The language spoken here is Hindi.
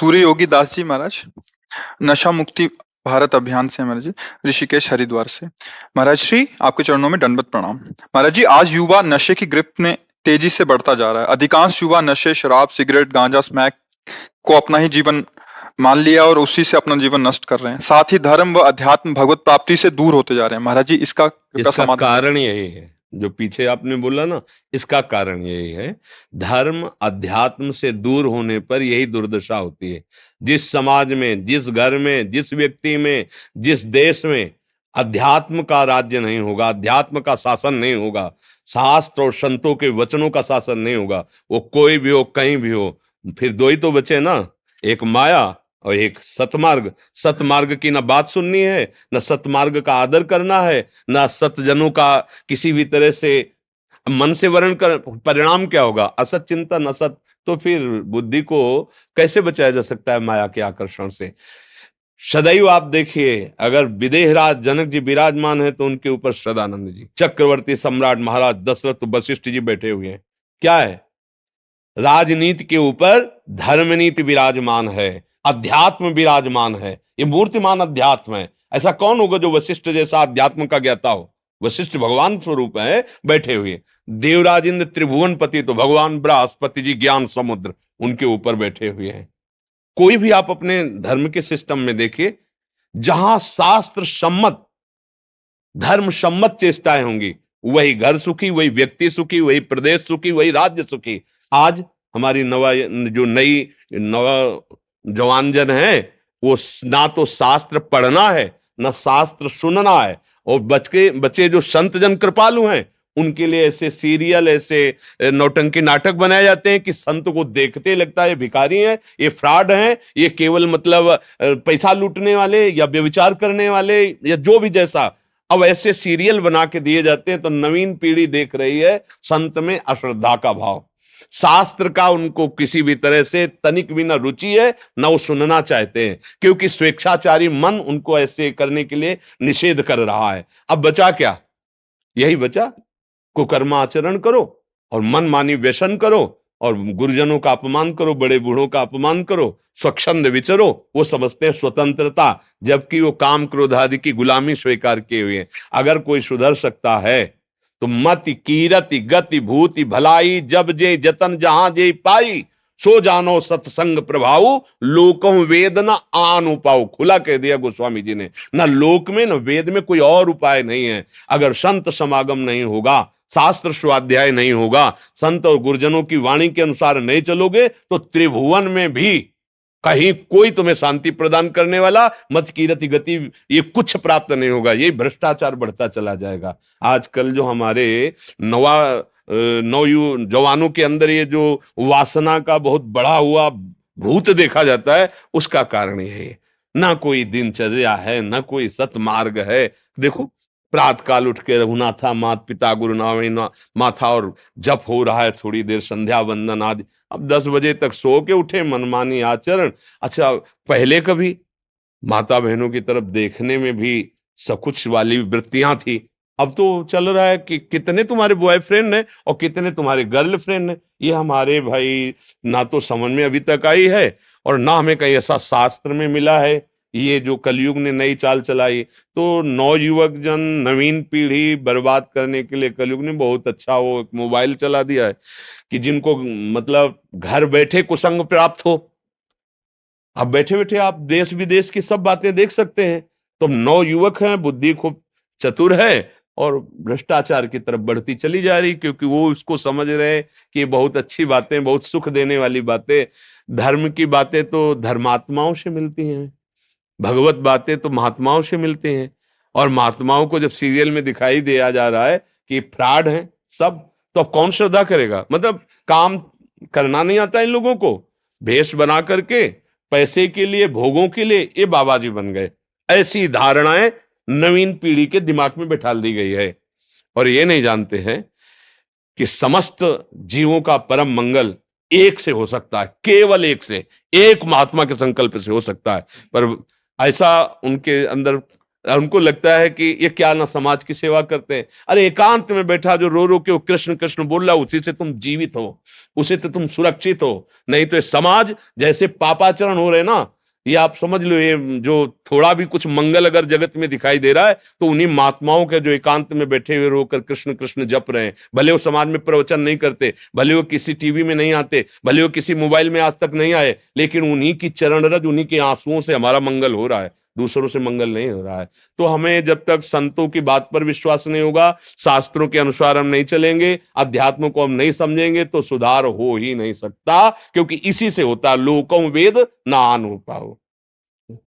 सूर्य योगी दास जी महाराज, नशा मुक्ति भारत अभियान से महाराज जी, ऋषिकेश हरिद्वार से। महाराज श्री आपके चरणों में दंडवत प्रणाम। महाराज जी, आज युवा नशे की गिरफ्त में तेजी से बढ़ता जा रहा है। अधिकांश युवा नशे, शराब, सिगरेट, गांजा, स्मैक को अपना ही जीवन मान लिया और उसी से अपना जीवन नष्ट कर रहे हैं। साथ ही धर्म व अध्यात्म भगवत प्राप्ति से दूर होते जा रहे हैं। महाराज जी, इसका समाधान कारण यही है जो पीछे आपने बोला ना, इसका कारण यही है। धर्म अध्यात्म से दूर होने पर यही दुर्दशा होती है। जिस समाज में, जिस घर में, जिस व्यक्ति में, जिस देश में अध्यात्म का राज्य नहीं होगा, अध्यात्म का शासन नहीं होगा, शास्त्र और संतों के वचनों का शासन नहीं होगा, वो कोई भी हो, कहीं भी हो, फिर दो ही तो बचे ना, एक माया और एक सतमार्ग। सतमार्ग की ना बात सुननी है, ना सतमार्ग का आदर करना है, ना सतजनों का किसी भी तरह से मन से वर्ण कर। परिणाम क्या होगा? असत चिंतन, असत। तो फिर बुद्धि को कैसे बचाया जा सकता है माया के आकर्षण से? सदैव आप देखिए, अगर विदेहराज जनक जी विराजमान है तो उनके ऊपर सदानंद जी, चक्रवर्ती सम्राट महाराज दशरथ, वशिष्ठ जी बैठे हुए हैं। क्या है? राजनीति के ऊपर धर्मनीति विराजमान है, अध्यात्म विराजमान है। ये मूर्तिमान अध्यात्म है। ऐसा कौन होगा जो वशिष्ठ जैसा अध्यात्म का ज्ञाता हो? वशिष्ठ भगवान स्वरूप है बैठे हुए। देवराज इंद्र त्रिभुवन पति तो भगवान बृहस्पति जी ज्ञान समुद्र, उनके ऊपर बैठे हुए हैं। कोई भी आप अपने धर्म के सिस्टम में देखिए, जहां शास्त्र सम्मत, धर्म सम्मत चेष्टाएं होंगी, वही घर सुखी, वही व्यक्ति सुखी, वही प्रदेश सुखी, वही राज्य सुखी। आज हमारी जो नई जवानजन है, वो ना तो शास्त्र पढ़ना है, ना शास्त्र सुनना है। और बच्चे जो संत जन कृपालु हैं, उनके लिए ऐसे सीरियल, ऐसे नौटंकी नाटक बनाए जाते हैं कि संत को देखते लगता है ये भिखारी हैं, ये फ्रॉड हैं, ये केवल मतलब पैसा लूटने वाले या व्यभिचार करने वाले या जो भी जैसा। अब ऐसे सीरियल बना के दिए जाते हैं तो नवीन पीढ़ी देख रही है संत में अश्रद्धा का भाव। शास्त्र का उनको किसी भी तरह से तनिक भी ना रुचि है, ना वो सुनना चाहते हैं, क्योंकि स्वेच्छाचारी मन उनको ऐसे करने के लिए निषेध कर रहा है। अब बचा क्या? यही बचा, कुकर्माचरण करो और मनमानी व्यसन करो और गुरुजनों का अपमान करो, बड़े बूढ़ों का अपमान करो, स्वच्छंद विचरो। वो समझते हैं स्वतंत्रता, जबकि वो काम क्रोध आदि की गुलामी स्वीकार किए हुए हैं। अगर कोई सुधर सकता है तो मति कीरति गति भूति भलाई, जब जे जतन जहां जे पाई, सो जानो सत्संग प्रभाव, लोकों वेद न आन उपाय। खुला कह दिया गोस्वामी जी ने, ना लोक में न वेद में कोई और उपाय नहीं है। अगर संत समागम नहीं होगा, शास्त्र स्वाध्याय नहीं होगा, संत और गुरुजनों की वाणी के अनुसार नहीं चलोगे, तो त्रिभुवन में भी कहीं कोई तुम्हें शांति प्रदान करने वाला, मत कीरति गति, ये कुछ प्राप्त नहीं होगा। ये भ्रष्टाचार बढ़ता चला जाएगा। आजकल जो हमारे जवानों के अंदर ये जो वासना का बहुत बढ़ा हुआ भूत देखा जाता है, उसका कारण ये है। ना कोई दिनचर्या है, ना कोई सतमार्ग है। देखो, प्रातः काल उठ के रघुनाथा मात पिता गुरु नाम माथा और जप हो रहा है, थोड़ी देर संध्या वंदन आदि। अब 10 बजे तक सो के उठे, मनमानी आचरण। अच्छा, पहले कभी माता बहनों की तरफ देखने में भी सकुच वाली वृत्तियां थी। अब तो चल रहा है कि कितने तुम्हारे बॉयफ्रेंड हैं और कितने तुम्हारे गर्लफ्रेंड हैं। ये हमारे भाई ना तो समझ में अभी तक आई है और ना हमें कहीं ऐसा शास्त्र में मिला है। ये जो कलयुग ने नई चाल चलाई, तो नौयुवक जन, नवीन पीढ़ी बर्बाद करने के लिए कलयुग ने बहुत अच्छा वो एक मोबाइल चला दिया है कि जिनको मतलब घर बैठे कुसंग प्राप्त हो। अब बैठे बैठे आप देश विदेश की सब बातें देख सकते हैं। तो नौयुवक हैं, बुद्धि खूब चतुर है और भ्रष्टाचार की तरफ बढ़ती चली जा रही, क्योंकि वो उसको समझ रहे हैं कि ये बहुत अच्छी बातें, बहुत सुख देने वाली बातें। धर्म की बातें तो धर्मात्माओं से मिलती हैं, भगवत बातें तो महात्माओं से मिलती हैं। और महात्माओं को जब सीरियल में दिखाई दिया जा रहा है कि फ्रॉड हैं सब, तो अब कौन श्रद्धा करेगा? मतलब काम करना नहीं आता इन लोगों को, भेष बना करके पैसे के लिए, भोगों के लिए ये बाबा जी बन गए। ऐसी धारणाएं नवीन पीढ़ी के दिमाग में बैठा दी गई है और ये नहीं जानते हैं कि समस्त जीवों का परम मंगल एक से हो सकता है, केवल एक से, एक महात्मा के संकल्प से हो सकता है। पर ऐसा उनके अंदर उनको लगता है कि ये क्या ना समाज की सेवा करते हैं। अरे एकांत में बैठा जो रो रो के वो कृष्ण कृष्ण बोल रहा, उसी से तुम जीवित हो, उसी से तुम सुरक्षित हो। नहीं तो ये समाज जैसे पापाचरण हो रहे ना, ये आप समझ लो, ये जो थोड़ा भी कुछ मंगल अगर जगत में दिखाई दे रहा है तो उन्हीं महात्माओं के जो एकांत में बैठे हुए रोकर कृष्ण कृष्ण जप रहे हैं। भले वो समाज में प्रवचन नहीं करते, भले वो किसी टीवी में नहीं आते, भले वो किसी मोबाइल में आज तक नहीं आए, लेकिन उन्हीं की चरण रज, उन्हीं के आंसुओं से हमारा मंगल हो रहा है, दूसरों से मंगल नहीं हो रहा है। तो हमें जब तक संतों की बात पर विश्वास नहीं होगा, शास्त्रों के अनुसार हम नहीं चलेंगे, अध्यात्म को हम नहीं समझेंगे, तो सुधार हो ही नहीं सकता, क्योंकि इसी से होता है लोकम वेद नान हो पाओ।